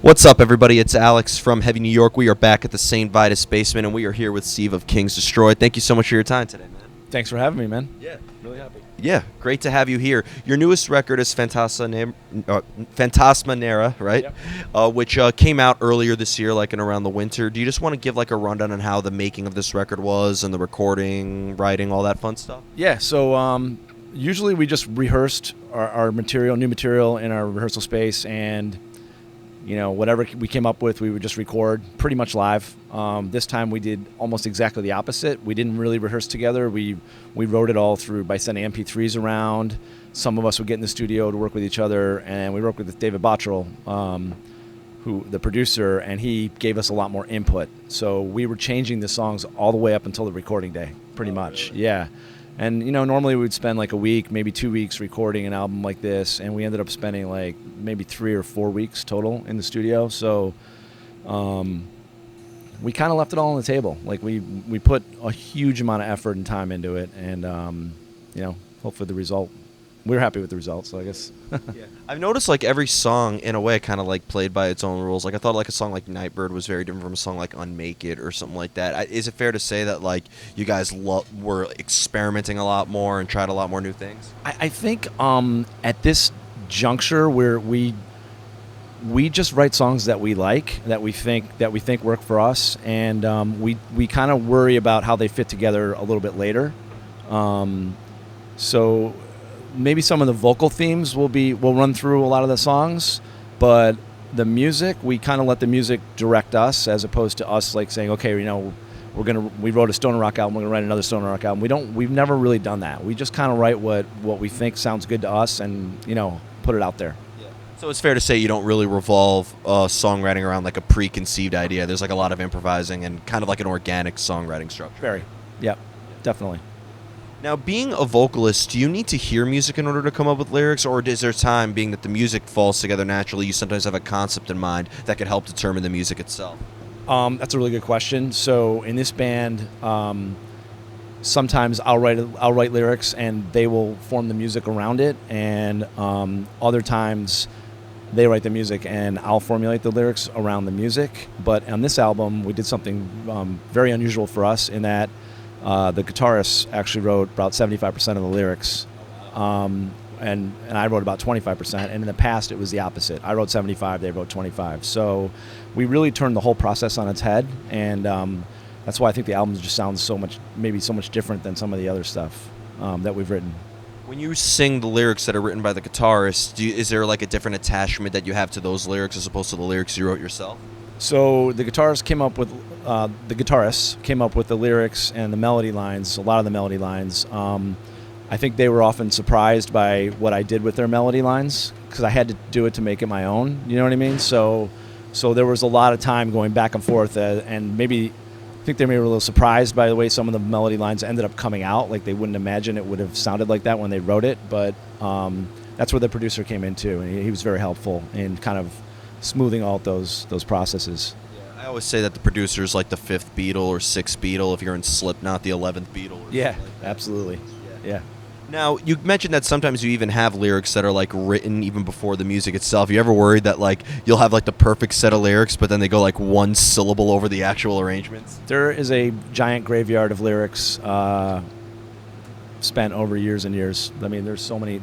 What's up, everybody? It's Alex from Heavy New York. We are back at the St. Vitus basement, and we are here with Steve of Kings Destroy. Thank you so much for your time today, man. Thanks for having me, man. Yeah. Really happy. Yeah, great to have you here. Your newest record is Fantasma Nera, right? Yep. Which came out earlier this year, like in around the winter. Do you just want to give like a rundown on how the making of this record was and the recording, writing, all that fun stuff? Yeah, so usually we just rehearsed our material, new material in our rehearsal space, and whatever we came up with, we would just record pretty much live. This time we did almost exactly the opposite. We didn't really rehearse together. We wrote it all through by sending MP3s around. Some of us would get in the studio to work with each other, and we worked with David Bottrell, who the producer, and he gave us a lot more input. So we were changing the songs all the way up until the recording day, pretty much. Really? Yeah. And, normally we'd spend like a week, maybe 2 weeks recording an album like this, and we ended up spending like maybe 3 or 4 weeks total in the studio. So we kind of left it all on the table. Like we put a huge amount of effort and time into it, and, hopefully the result, we were happy with the result, so I guess. Yeah. I've noticed like every song in a way kind of like played by its own rules. Like I thought like a song like Nightbird was very different from a song like Unmake It or something like that. Is it fair to say that like you guys were experimenting a lot more and tried a lot more new things? I think at this juncture where we just write songs that we like, that we think work for us, and we kind of worry about how they fit together a little bit later. So maybe some of the vocal themes will run through a lot of the songs, but the music, we kind of let the music direct us, as opposed to us like saying, okay, we wrote a stoner rock album, we're gonna write another stoner rock album. We've never really done that. We just kind of write what we think sounds good to us, and put it out there. Yeah. So it's fair to say you don't really revolve songwriting around like a preconceived idea. There's like a lot of improvising and kind of like an organic songwriting structure. Very. Yep. Definitely. Now, being a vocalist, do you need to hear music in order to come up with lyrics, or is there time, being that the music falls together naturally, you sometimes have a concept in mind that could help determine the music itself? That's a really good question. So in this band, sometimes I'll write lyrics and they will form the music around it, and other times they write the music and I'll formulate the lyrics around the music. But on this album, we did something very unusual for us in that the guitarist actually wrote about 75% of the lyrics, and I wrote about 25%. And in the past, it was the opposite. I wrote 75, they wrote 25. So we really turned the whole process on its head, and that's why I think the album just sounds so much different than some of the other stuff that we've written. When you sing the lyrics that are written by the guitarist, is there like a different attachment that you have to those lyrics as opposed to the lyrics you wrote yourself? So the guitarists came up with the lyrics and the melody lines, a lot of the melody lines. I think they were often surprised by what I did with their melody lines, because I had to do it to make it my own. You know what I mean? So there was a lot of time going back and forth, and maybe I think they were a little surprised by the way some of the melody lines ended up coming out. Like they wouldn't imagine it would have sounded like that when they wrote it. But that's where the producer came in too, and he was very helpful in kind of smoothing out those processes. Yeah, I always say that the producer is like the 5th Beatle or 6th Beatle. If you're in Slipknot, the 11th Beatle. Yeah, like absolutely. Yeah. Now, you mentioned that sometimes you even have lyrics that are like written even before the music itself. You ever worried that like you'll have like the perfect set of lyrics, but then they go like one syllable over the actual arrangements? There is a giant graveyard of lyrics spent over years and years. I mean, there's so many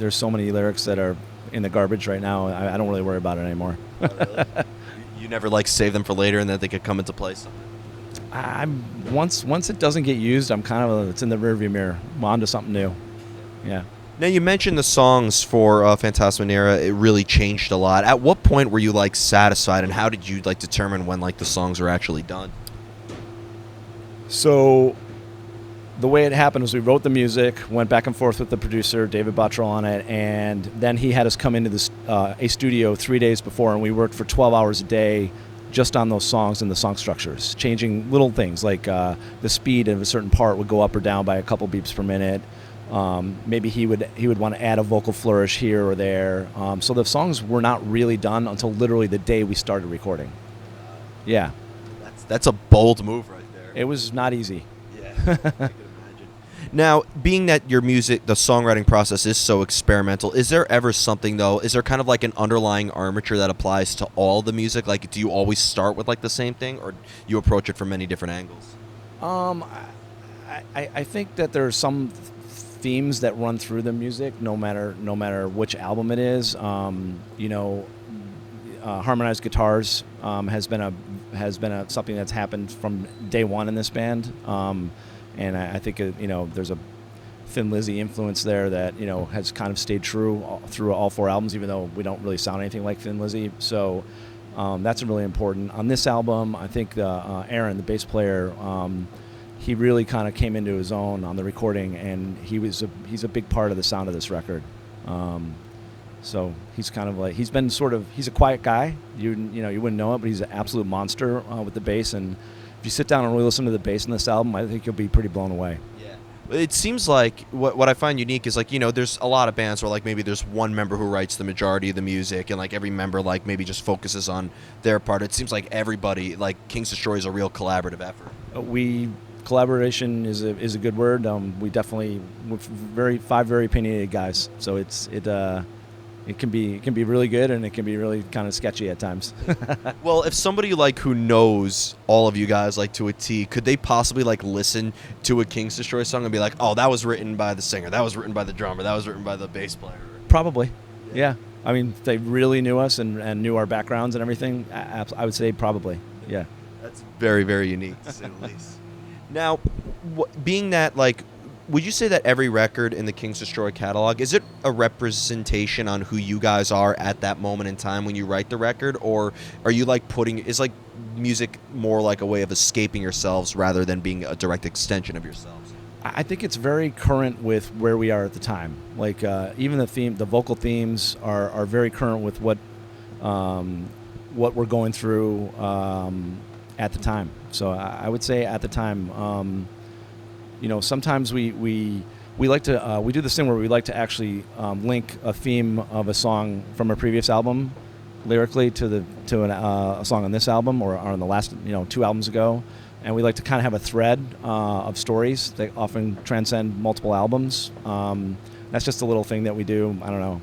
lyrics that are in the garbage right now. I don't really worry about it anymore. Oh, really? You never like save them for later and that they could come into play sometime? Once it doesn't get used, it's in the rearview mirror. I'm on to something new. Yeah. Now, you mentioned the songs for Fantasma Nera. It really changed a lot. At what point were you like satisfied, and how did you like determine when like the songs were actually done? So the way it happened was we wrote the music, went back and forth with the producer, David Bottrell, on it, and then he had us come into this a studio 3 days before, and we worked for 12 hours a day just on those songs and the song structures, changing little things like the speed of a certain part would go up or down by a couple beats per minute. Maybe he would want to add a vocal flourish here or there. So the songs were not really done until literally the day we started recording. Yeah. That's a bold move right there. It was not easy. Yeah, I can imagine. Now, being that your music, the songwriting process is so experimental, is there ever something though? Is there kind of like an underlying armature that applies to all the music? Like, do you always start with like the same thing, or you approach it from many different angles? Um, I think that there are some themes that run through the music, no matter which album it is. Harmonized guitars has been something that's happened from day one in this band, and I think there's a Thin Lizzy influence there that has kind of stayed true through all four albums, even though we don't really sound anything like Thin Lizzy. So that's really important. On this album, I think Aaron, the bass player, he really kind of came into his own on the recording, and he's a big part of the sound of this record. So he's kind of like he's a quiet guy. You wouldn't know it, but he's an absolute monster with the bass. And if you sit down and really listen to the bass in this album, I think you'll be pretty blown away. It seems like what I find unique is like, there's a lot of bands where like maybe there's one member who writes the majority of the music and like every member like maybe just focuses on their part. It seems like everybody, like King's Destroy, is a real collaborative effort. Collaboration is a good word. We definitely five very opinionated guys. So it can be really good, and it can be really kind of sketchy at times. Well, if somebody like who knows all of you guys like to a T, could they possibly like listen to a King's Destroy song and be like, "Oh, that was written by the singer, that was written by the drummer, that was written by the bass player"? Probably, yeah. I mean, if they really knew us and knew our backgrounds and everything, I would say probably, yeah. That's very, very unique, to say the least. Now, being that, like, would you say that every record in the King's Destroy catalog, is it a representation on who you guys are at that moment in time when you write the record? Or are you, like, is, like, music more like a way of escaping yourselves rather than being a direct extension of yourselves? I think it's very current with where we are at the time. Like, even the vocal themes are very current with what we're going through at the time. So I would say at the time, sometimes we like to we do this thing where we like to actually link a theme of a song from a previous album lyrically to a song on this album or on the last 2 albums ago, and we like to kind of have a thread of stories that often transcend multiple albums. That's just a little thing that we do. I don't know.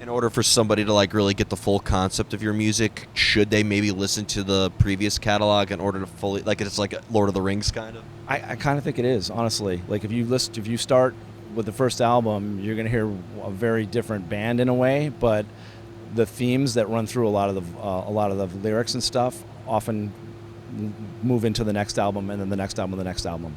In order for somebody to like really get the full concept of your music, should they maybe listen to the previous catalog in order to fully, like, it's like Lord of the Rings kind of? I kind of think it is, honestly. Like, if you start with the first album, you're going to hear a very different band in a way, but the themes that run through a lot of the lyrics and stuff often move into the next album, and then the next album, and the next album.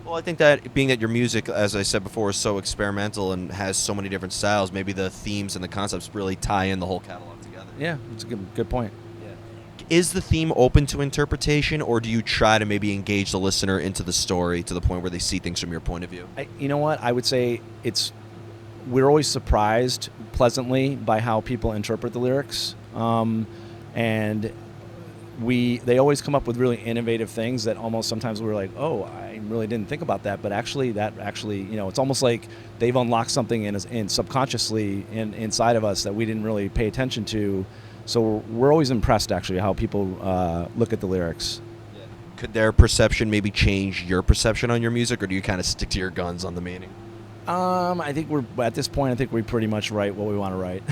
Well, I think that being that your music, as I said before, is so experimental and has so many different styles, maybe the themes and the concepts really tie in the whole catalog together. Yeah, it's a good point. Yeah. Is the theme open to interpretation, or do you try to maybe engage the listener into the story to the point where they see things from your point of view? You know what? I would say we're always surprised pleasantly by how people interpret the lyrics, and they always come up with really innovative things that almost sometimes we're like, oh, I really didn't think about that, but actually it's almost like they've unlocked something in subconsciously inside of us that we didn't really pay attention to. So we're always impressed actually how people look at the lyrics. Yeah. Could their perception maybe change your perception on your music, or do you kind of stick to your guns on the meaning? I think at this point, I think we pretty much write what we want to write.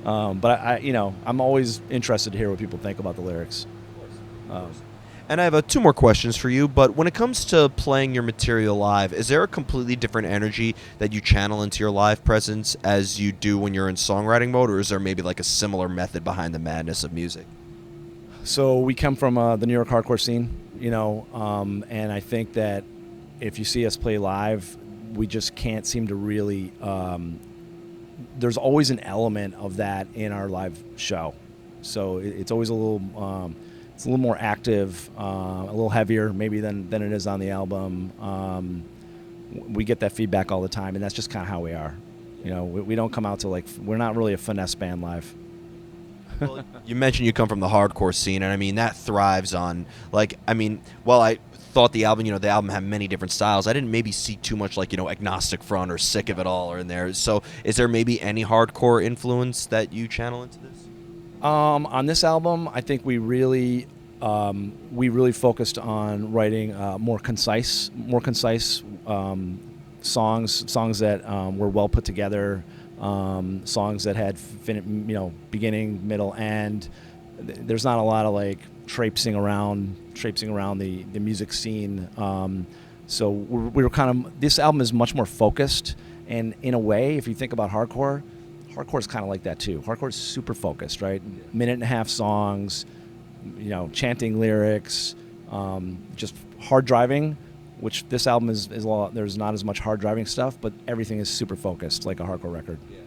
But I'm always interested to hear what people think about the lyrics. And I have 2 more questions for you, but when it comes to playing your material live, is there a completely different energy that you channel into your live presence as you do when you're in songwriting mode, or is there maybe like a similar method behind the madness of music? So we come from the New York hardcore scene, and I think that if you see us play live, we just can't seem to really there's always an element of that in our live show, so it's always a little more active, a little heavier maybe than it is on the album. We get that feedback all the time, and that's just kind of how we are. We don't come out to we're not really a finesse band live. Well, you mentioned you come from the hardcore scene, and I mean that thrives on while I thought the album had many different styles, I didn't maybe see too much Agnostic Front or Sick of It All or in there. So is there maybe any hardcore influence that you channel into this? On this album, I think we really we really focused on writing more concise songs that were well put together, songs that had beginning, middle, end. There's not a lot of like traipsing around the music scene. So we were kind of, this album is much more focused, and in a way, if you think about hardcore is kind of like that too. Hardcore is super focused, right? Minute and a half songs, chanting lyrics, just hard driving, which this album is a lot, there's not as much hard driving stuff, but everything is super focused, like a hardcore record. Yeah.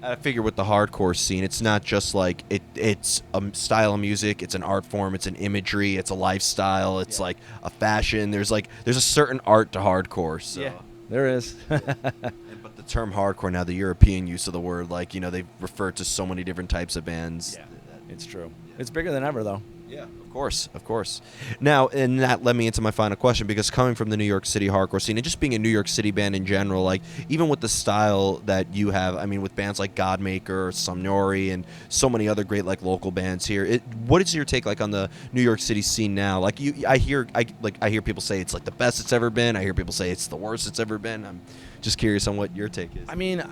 I figure with the hardcore scene, it's not just like it's a style of music, it's an art form, it's an imagery, it's a lifestyle, it's like a fashion. There's a certain art to hardcore. So. Yeah, there is. But the term hardcore now, the European use of the word, like they refer to so many different types of bands. Yeah, it's true. It's bigger than ever, though. Yeah, of course. Now, and that led me into my final question, because coming from the New York City hardcore scene and just being a New York City band in general, like even with the style that you have, I mean, with bands like Godmaker, Somnori, and so many other great like local bands here, what is your take like on the New York City scene now? Like I hear people say it's like the best it's ever been. I hear people say it's the worst it's ever been. I'm just curious on what your take is. I mean,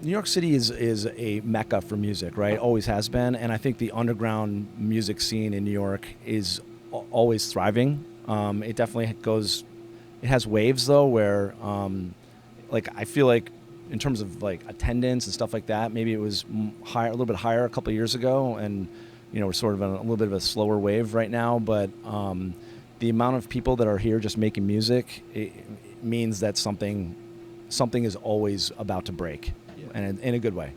New York City is a mecca for music, right? Always has been, and I think the underground music scene in New York is always thriving. It definitely it has waves though, where like I feel like in terms of like attendance and stuff like that, maybe it was higher, a little bit higher a couple of years ago, and we're sort of on a little bit of a slower wave right now. But the amount of people that are here just making music, it means that something is always about to break, and in a good way.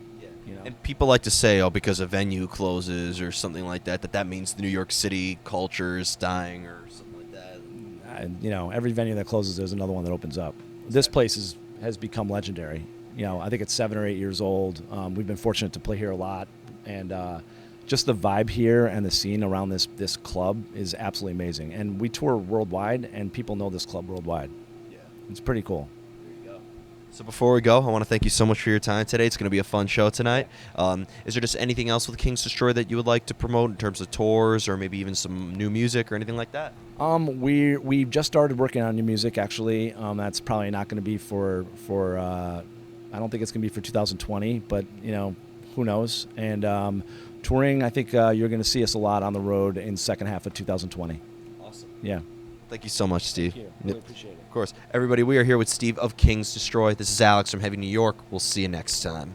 And people like to say, oh, because a venue closes or something like that, that means the New York City culture is dying or something like that. Every venue that closes, there's another one that opens up. This place has become legendary. I think it's 7 or 8 years old. We've been fortunate to play here a lot, and just the vibe here and the scene around this club is absolutely amazing. And we tour worldwide, and people know this club worldwide. Yeah, it's pretty cool. So before we go, I want to thank you so much for your time today. It's going to be a fun show tonight. Is there just anything else with King's Destroy that you would like to promote in terms of tours or maybe even some new music or anything like that? We've just started working on new music, actually. That's probably not going to be for I don't think it's going to be for 2020, but who knows? And touring, I think you're going to see us a lot on the road in the second half of 2020. Awesome. Yeah. Thank you so much, Steve. Thank you. Really appreciate it. Of course. Everybody, we are here with Steve of King's Destroy. This is Alex from Heavy New York. We'll see you next time.